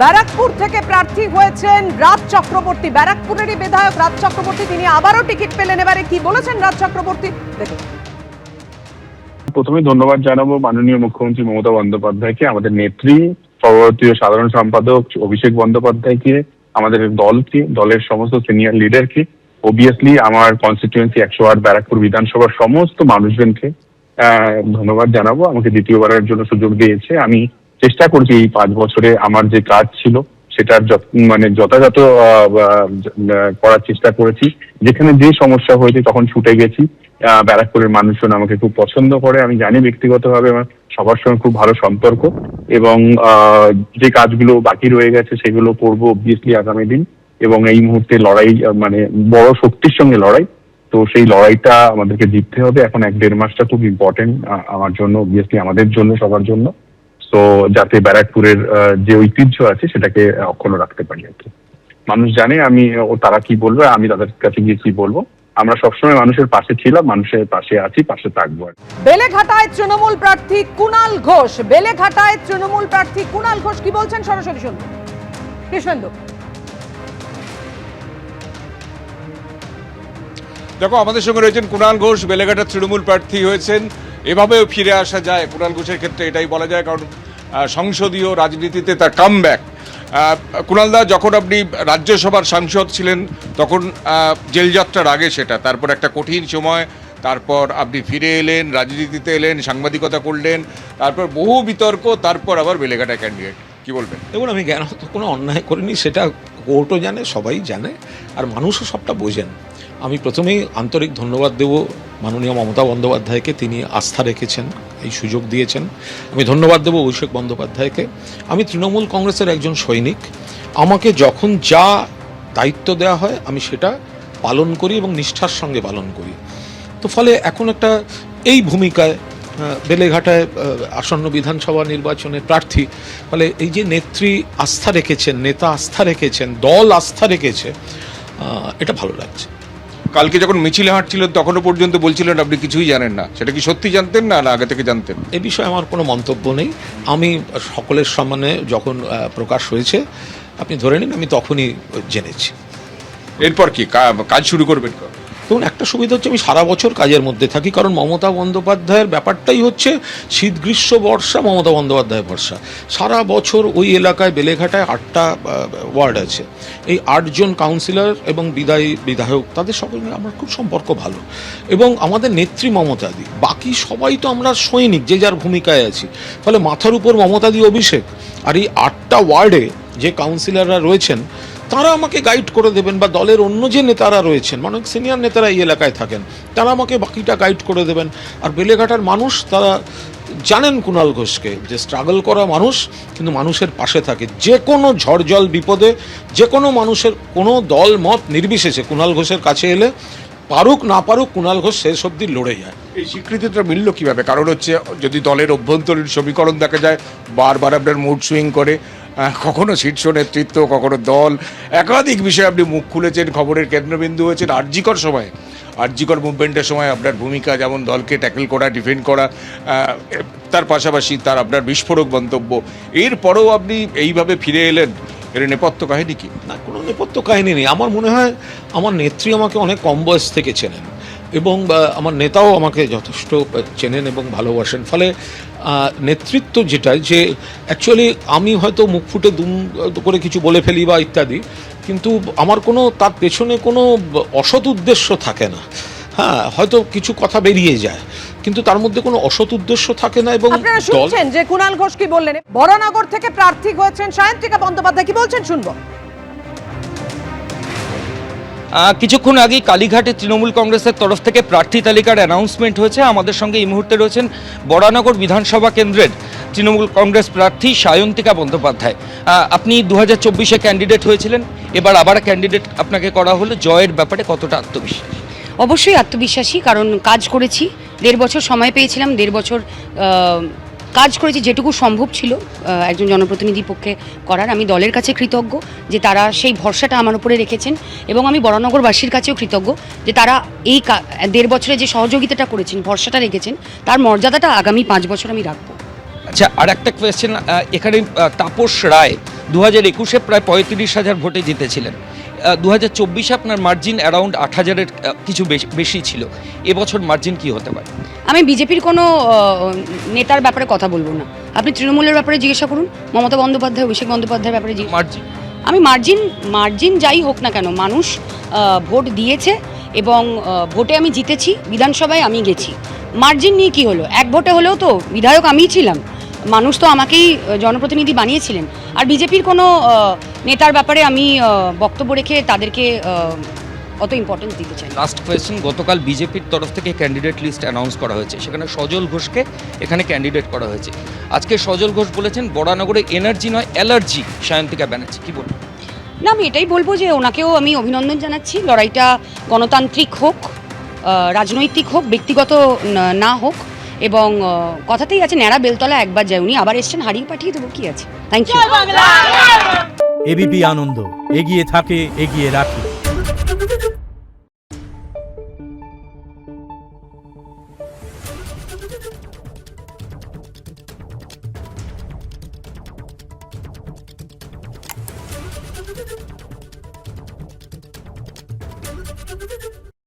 ব্যারাকপুর থেকে প্রার্থী হয়েছেন রাজ চক্রবর্তী। ব্যারাকপুরেরই বিধায়ক রাজ চক্রবর্তী, তিনি আবারও টিকিট পেলেন। এবারে কি বলেছেন রাজ চক্রবর্তী দেখুন। প্রথমে ধন্যবাদ জানাবো মাননীয় মুখ্যমন্ত্রী মমতা বন্দ্যোপাধ্যায়কে, আমাদের নেত্রী সর্বভারতীয় সাধারণ সম্পাদক অভিষেক বন্দ্যোপাধ্যায়কে, আমাদের দলকে, দলের সমস্ত সিনিয়র লিডারকে, অবভিয়াসলি আমার কনস্টিটিউয়েন্সি 108 ব্যারাকপুর বিধানসভার সমস্ত মানুষজনকে ধন্যবাদ জানাবো। আমাকে দ্বিতীয়বারের জন্য সুযোগ দিয়েছে। আমি চেষ্টা করছি এই 5 বছরে আমার যে কাজ ছিল সেটার যথাযথ করার চেষ্টা করেছি। যেখানে যে সমস্যা হয়েছে তখন ছুটে গেছি। ব্যারাকপুরের মানুষজন আমাকে খুব পছন্দ করে। আমি জানি ব্যক্তিগতভাবে আমার সবার সঙ্গে খুব ভালো সম্পর্ক, এবং যে কাজগুলো বাকি রয়ে গেছে সেগুলো করবো অবভিয়াসলি আগামী দিন। এবং এই মুহূর্তে লড়াই বড় শক্তির সঙ্গে লড়াই, তো সেই লড়াইটা আমাদেরকে জিততে হবে। এখন 1-1.5 মাসটা খুব ইম্পর্টেন্ট আমার জন্য, অবভিয়াসলি আমাদের জন্য, সবার জন্য। তো যাতে ব্যারাকপুরের যে ঐতিহ্য আছে সেটাকে অক্ষুণ্ণ রাখতে পারি আর কি। মানুষ জানে আমি তারা কি বলবে, আমি তাদের কাছে গিয়ে কি বলবো। আমরা সবসময় মানুষের পাশে ছিলাম, মানুষের পাশে আছি, পাশে থাকবো। বেলেঘাটায় তৃণমূল প্রার্থী কুণাল ঘোষ, বেলেঘাটায় তৃণমূল প্রার্থী কুণাল ঘোষ কি বলছেন সরাসরি শুনুন। কৃষ্ণেন্দু, দেখো, আমাদের সঙ্গে রয়েছেন কুণাল ঘোষ, বেলেঘাটার তৃণমূল প্রার্থী হয়েছেন। এভাবেও ফিরে আসা যায় কুণাল ঘোষের ক্ষেত্রে, এটাই বলা যায়, কারণ সংসদীয় রাজনীতিতে তার কামব্যাক। কুণালদা, যখন আপনি রাজ্যসভার সাংসদ ছিলেন তখন জেলযাত্রার আগে সেটা, তারপর একটা কঠিন সময়, তারপর আপনি ফিরে এলেন, রাজনীতিতে এলেন, সাংবাদিকতা করলেন, তারপর বহু বিতর্ক, তারপর আবার বেলেঘাটা ক্যান্ডিডেট, কি বলবেন? দেখুন, আমি জ্ঞান তো কোনো অন্যায় করিনি, সেটা কোর্টও জানে, সবাই জানে, আর মানুষও সবটা বোঝেন। আমি প্রথমেই আন্তরিক ধন্যবাদ দেব মাননীয় মমতা বন্দ্যোপাধ্যায়কে, তিনি আস্থা রেখেছেন, এই সুযোগ দিয়েছেন। আমি ধন্যবাদ দেব অভিষেক বন্দ্যোপাধ্যায়কে। আমি তৃণমূল কংগ্রেসের একজন সৈনিক। আমাকে যখন যা দায়িত্ব দেওয়া হয় আমি সেটা পালন করি এবং নিষ্ঠার সঙ্গে পালন করি। তো ফলে এখন একটা এই ভূমিকায় বেলেঘাটায় আসন্ন বিধানসভা নির্বাচনের প্রার্থী, ফলে এই যে নেত্রী আস্থা রেখেছেন, নেতা আস্থা রেখেছেন, দল আস্থা রেখেছে, এটা ভালো লাগছে। কালকে যখন মিছিলে হাঁটছিলেন তখনও পর্যন্ত বলছিলেন আপনি কিছুই জানেন না, সেটা কি সত্যি জানতেন না আগে থেকে জানতেন? এ বিষয়ে আমার কোনো মন্তব্য নেই। আমি সকলের সম্মানে যখন প্রকাশ হয়েছে, আপনি ধরে নিন আমি তখনই জেনেছি। এরপর কি কাজ শুরু করবেন? দেখুন, একটা সুবিধা হচ্ছে আমি সারা বছর কাজের মধ্যে থাকি, কারণ মমতা বন্দ্যোপাধ্যায়ের ব্যাপারটাই হচ্ছে শীত গ্রীষ্ম বর্ষা মমতা বন্দ্যোপাধ্যায় ভরসা। সারা বছর ওই এলাকায় বেলেঘাটায় 8টা ওয়ার্ড আছে, এই 8 জন কাউন্সিলর এবং বিধায়ক, তাদের সকল নিয়ে আমার খুব সম্পর্ক ভালো। এবং আমাদের নেত্রী মমতাদি, বাকি সবাই তো আমরা সৈনিক, যে যার ভূমিকায় আছি। ফলে মাথার উপর মমতাদি অভিষেক, আর এই 8টা ওয়ার্ডে যে কাউন্সিলররা রয়েছেন তারা আমাকে গাইড করে দেবেন, বা দলের অন্য যে নেতারা রয়েছেন, অনেক সিনিয়র নেতারা এই এলাকায় থাকেন, তারা আমাকে বাকিটা গাইড করে দেবেন। আর বেলেঘাটার মানুষ তারা জানেন কুণাল ঘোষকে, যে স্ট্রাগল করা মানুষ, কিন্তু মানুষের পাশে থাকে। যে কোনো ঝড় জল বিপদে, যে কোনো মানুষের কোনো দল মত নির্বিশেষে কুণাল ঘোষের কাছে এলে পারুক না পারুক কুণাল ঘোষ শেষ অবধি লড়ে যায়। এই স্বীকৃতিটা মিলল কিভাবে? কারণ হচ্ছে যদি দলের অভ্যন্তরীণ সমীকরণ দেখা যায়, বারবার আপনার মুড সুইং করে, কখনো শীর্ষ নেতৃত্ব, কখনো দল, একাধিক বিষয়ে আপনি মুখ খুলেছেন, খবরের কেন্দ্রবিন্দু হয়েছেন। আরজিকর সময়, আরজিকর মুভমেন্টের সময় আপনার ভূমিকা যেমন দলকে ট্যাকেল করা, ডিফেন্ড করা, তার পাশাপাশি তার আপনার বিস্ফোরক মন্তব্য, এরপরেও আপনি এইভাবে ফিরে এলেন, এর নেপথ্য কাহিনী কি? না, কোনো নেপথ্য কাহিনী নেই। আমার মনে হয় আমার নেত্রী আমাকে অনেক কম বয়স থেকে চেনেন, এবং আমার নেতাও আমাকে যথেষ্ট চেনেন এবং ভালোবাসেন। ফলে নেতৃত্ব যেটা, যে অ্যাকচুয়ালি আমি হয়তো মুখ ফুটে দুম করে কিছু বলে ফেলি বা ইত্যাদি, কিন্তু আমার কোনো তার পেছনে কোনো অসৎ উদ্দেশ্য থাকে না। হ্যাঁ, হয়তো কিছু কথা বেরিয়ে যায়, কিন্তু তার মধ্যে কোনো অসৎ উদ্দেশ্য থাকে না। এবং আপনারা শুনছেন যে কুণাল ঘোষ কি বললেন। বরানগর থেকে প্রার্থী হয়েছেন সায়ন্তিকা বন্দ্যোপাধ্যায়, কি বলছেন শুনবো। কিছুক্ষণ আগেই কালীঘাটে তৃণমূল কংগ্রেসের তরফ থেকে প্রার্থী তালিকার অ্যানাউন্সমেন্ট হয়েছে। আমাদের সঙ্গে এই মুহূর্তে রয়েছেন বরানগর বিধানসভা কেন্দ্রের তৃণমূল কংগ্রেস প্রার্থী সায়ন্তিকা বন্দ্যোপাধ্যায়। আপনি 2024-এ ক্যান্ডিডেট হয়েছিলেন, এবার আবার ক্যান্ডিডেট আপনাকে করা হলো, জয়ের ব্যাপারে কতটা আত্মবিশ্বাস? অবশ্যই আত্মবিশ্বাসী, কারণ কাজ করেছি, 1.5 বছর সময় পেয়েছিলাম, 1.5 বছর কাজ করেছি যেটুকু সম্ভব ছিল একজন জনপ্রতিনিধির পক্ষে করার। আমি দলের কাছে কৃতজ্ঞ যে তারা সেই ভরসাটা আমার উপরে রেখেছেন, এবং আমি বরানগরবাসীর কাছেও কৃতজ্ঞ যে তারা এই 1.5 বছরে যে সহযোগিতাটা করেছেন, ভরসাটা রেখেছেন, তার মর্যাদাটা আগামী 5 বছর আমি রাখবো। আচ্ছা, আর একটা কোয়েশ্চেন, এখানে তাপস রায় 2021-এ প্রায় 35,000 ভোটে জিতেছিলেন। 2024-এ আপনার মার্জিন অ্যারাউন্ড 8,000-এর কিছু বেশি ছিল। এবছর মার্জিন কি হতে পারে? আমি বিজেপির কোনো নেতার ব্যাপারে কথা বলবো না। আপনি তৃণমূলের ব্যাপারে জিজ্ঞাসা করুন, মমতা বন্দ্যোপাধ্যায়, অভিষেক বন্দ্যোপাধ্যায়ের ব্যাপারে মার্জিন আমি মার্জিন যাই হোক না কেন, মানুষ ভোট দিয়েছে এবং ভোটে আমি জিতেছি, বিধানসভায় আমি গেছি। মার্জিন নিয়ে কি হলো? এক ভোটে হলেও তো বিধায়ক আমিই ছিলাম, মানুষ তো আমাকেই জনপ্রতিনিধি বানিয়েছিলেন। আর বিজেপির কোনো নেতার ব্যাপারে আমি বক্তব্য রেখে তাদেরকে অত ইম্পর্টেন্স দিতে চাই। লাস্ট কোয়েশ্চেন, গতকাল বিজেপির তরফ থেকে ক্যান্ডিডেট লিস্ট অ্যানাউন্স করা হয়েছে, সেখানে সজল ঘোষকে এখানে ক্যান্ডিডেট করা হয়েছে। আজকে সজল ঘোষ বলেছেন বরানগরে এনার্জি নয় অ্যালার্জি সায়ন্তিকা ব্যানার্জি, কি বলবেন? না, আমি এটাই বলবো যে ওনাকেও আমি অভিনন্দন জানাচ্ছি। লড়াইটা গণতান্ত্রিক হোক, রাজনৈতিক হোক, ব্যক্তিগত না হোক, এবং কথাতেই আছে ন্যাড়া বেলতলা একবার যায়, উনি আবার এসছেন, হারিয়ে পাঠিয়ে দেবো, কি আছে। Thank you. এবিপি আনন্দ, এগিয়ে থাকে, এগিয়ে রাখে।